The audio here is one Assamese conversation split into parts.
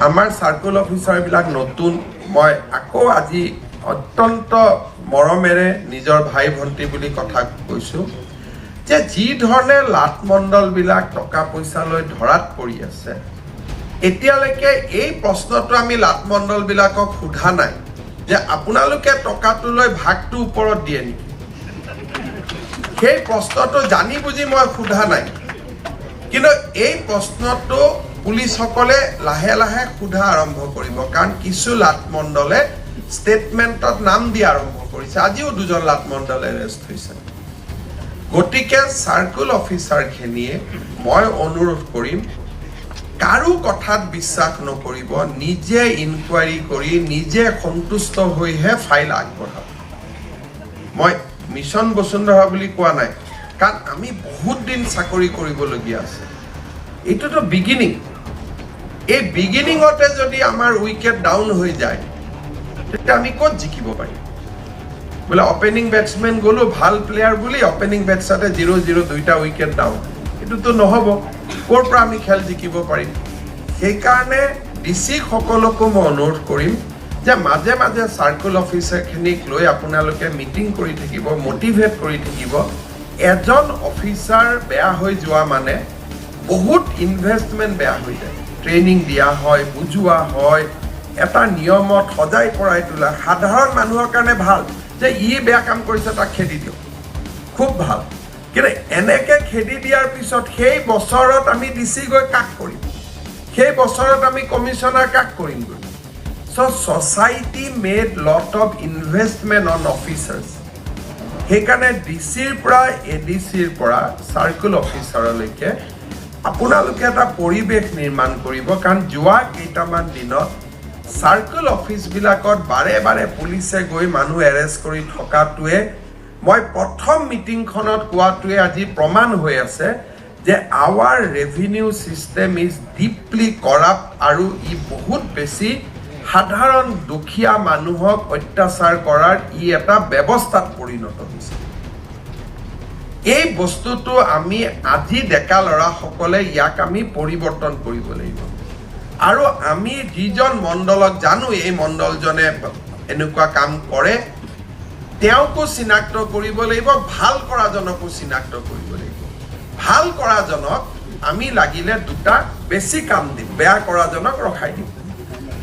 আমাৰ সাৰ্কেল অফিচাৰবিলাক নতুন মই আকৌ আজি অত্যন্ত মৰমেৰে নিজৰ ভাই ভণ্টি বুলি কথা কৈছোঁ যে যি ধৰণে লাট মণ্ডলবিলাক টকা পইচা লৈ ধৰাত পৰি আছে এতিয়ালৈকে এই প্ৰশ্নটো আমি লাট মণ্ডলবিলাকক সোধা নাই যে আপোনালোকে টকাটো লৈ ভাগটো ওপৰত দিয়ে নেকি সেই প্ৰশ্নটো জানি বুজি মই সোধা নাই কিন্তু এই প্ৰশ্নটো পুলিচসকলে লাহে লাহে সোধা আৰম্ভ কৰিব কাৰণ কিছু লাট মণ্ডলে ষ্টেটমেণ্টত নাম দিয়া আৰম্ভ কৰিছে আজিও দুজন লাট মণ্ডল এৰেষ্ট হৈছে গতিকে সাৰ্কেল অফিচাৰখিনিয়ে মই অনুৰোধ কৰিম কাৰো কথাত বিশ্বাস নকৰিব নিজে ইনকুৱাৰী কৰি নিজে সন্তুষ্ট হৈহে ফাইল আগবঢ়াব মই মিছন বসুন্ধৰা বুলি কোৱা নাই কাৰণ আমি বহুত দিন চাকৰি কৰিবলগীয়া আছে এইটোতো বিগিনিং এই বিগিনিঙতে যদি আমাৰ উইকেট ডাউন হৈ যায় তেতিয়া আমি ক'ত জিকিব পাৰিম বোলে অপেনিং বেটছমেন গ'লো ভাল প্লেয়াৰ বুলি অপেনিং বেটছতে 0-0 দুইটা উইকেট ডাউন এইটোতো নহ'ব ক'ৰ পৰা আমি খেল জিকিব পাৰিম সেইকাৰণে ডিচি সকলকো মই অনুৰোধ কৰিম যে মাজে মাজে সাৰ্কেল অফিচাৰখিনিক লৈ আপোনালোকে মিটিং কৰি থাকিব মটিভেট কৰি থাকিব এজন অফিচাৰ বেয়া হৈ যোৱা মানে বহুত ইনভেষ্টমেণ্ট বেয়া হৈ যায় ট্ৰেইনিং দিয়া হয় বুজোৱা হয় এটা নিয়মত সজাই পৰাই তোলা সাধাৰণ মানুহৰ কাৰণে ভাল যে ই বেয়া কাম কৰিছে তাক খেদি দিয়ক খুব ভাল কিন্তু এনেকৈ খেদি দিয়াৰ পিছত সেই বছৰত আমি ডিচি গৈ কাক কৰিম সেই বছৰত আমি কমিশ্যনাৰ কাক কৰিম So society made lot of investment on officers. সেইকাৰণে ডিচিৰ পৰা এডিচিৰ পৰা সাৰ্কেল অফিচাৰলৈকে আপোনালোকে এটা পৰিৱেশ নিৰ্মাণ কৰিব কাৰণ যোৱা কেইটামান দিনত সাৰ্কেল অফিচবিলাকত বাৰে বাৰে পুলিচে গৈ মানুহ এৰেষ্ট কৰি থকাটোৱে মই প্ৰথম মিটিংখনত কোৱাটোৱে আজি প্ৰমাণ হৈ আছে যে আৱাৰ revenue system is deeply corrupt আৰু ই বহুত বেছি সাধাৰণ দুখীয়া মানুহক অত্যাচাৰ কৰাৰ ই এটা ব্যৱস্থাত পৰিণত হৈছে এই বস্তুটো আমি আজি ডেকা ল'ৰাসকলে ইয়াক আমি পৰিৱৰ্তন কৰিব লাগিব আৰু আমি যিজন মণ্ডলক জানো এই মণ্ডলজনে এনেকুৱা কাম কৰে তেওঁকো চিনাক্ত কৰিব লাগিব ভাল কৰাজনকো চিনাক্ত কৰিব লাগিব ভাল কৰাজনক আমি লাগিলে দুটা বেছি কাম দিম বেয়া কৰাজনক ৰখাই দিম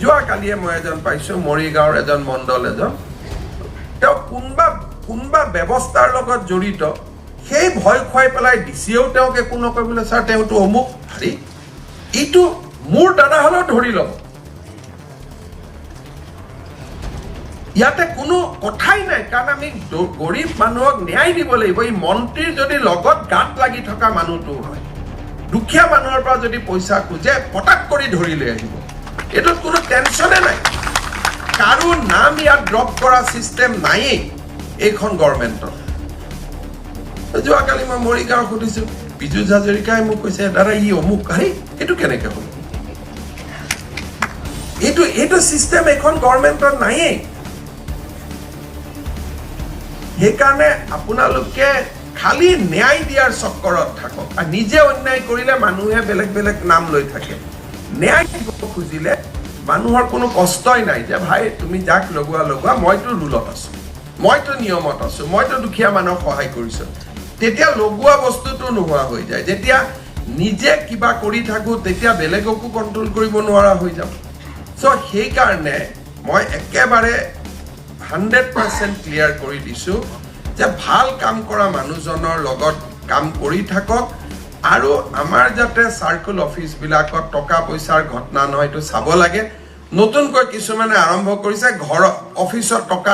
যোৱাকালিয়ে মই এজন পাইছোঁ মৰিগাঁৱৰ এজন মণ্ডল এজন তেওঁ কোনোবা ব্যৱস্থাৰ লগত জড়িত সেই ভয় খুৱাই পেলাই ডিচিয়েও তেওঁক একো নকয় বোলে ছাৰ তেওঁতো অমুক হাৰি এইটো মোৰ দাদা হ'লেও ধৰি ল'ব ইয়াতে কোনো কথাই নাই কাৰণ আমি গৰীব মানুহক ন্যায় দিব লাগিব এই মন্ত্ৰীৰ যদি লগত গাত লাগি থকা মানুহটো হয় দুখীয়া মানুহৰ পৰা যদি পইচা খোজে পটাক কৰি ধৰি লৈ আহিব এটোত কোনো টেনশনে নাই কাৰো নাম ইয়াত ড্ৰপ কৰা সিস্টেম নাইয়ে এইখন গভৰ্ণমেণ্টৰ যোৱাকালি মই মৰিগাঁও সুধিছোঁ বিজু হাজৰিকাই মোক কৈছে দাদা ই অমুক আৰে এইটো কেনেকৈ হ'ব এইটো সিস্টেম এইখন গভৰ্ণমেণ্টৰ নাইয়ে সেইকাৰণে আপোনালোকে খালি ন্যায় দিয়াৰ চক্কৰত থাকক আৰু নিজে অন্যায় কৰিলে মানুহে বেলেগ বেলেগ নাম লৈ থাকে ন্যায় দিব খুজিলে মানুহৰ কোনো কষ্টই নাই যে ভাই তুমি যাক লগোৱা মইতো ৰুলত আছোঁ মইতো নিয়মত আছোঁ মইতো দুখীয়া মানুহক সহায় কৰিছোঁ তেতিয়া লগোৱা বস্তুটো নোহোৱা হৈ যায় যেতিয়া নিজে কিবা কৰি থাকোঁ তেতিয়া বেলেগকো কণ্ট্ৰল কৰিব নোৱাৰা হৈ যাওঁ চ' সেইকাৰণে মই একেবাৰে 100% ক্লিয়াৰ কৰি দিছোঁ যে ভাল কাম কৰা মানুহজনৰ লগত কাম কৰি থাকক আৰু আমাৰ যাতে সাৰ্কেল অফিচবিলাকত টকা পইচাৰ ঘটনা নহয় এইটো চাব লাগে নতুনকৈ কিছুমানে আৰম্ভ কৰিছে ঘৰ অফিচত টকা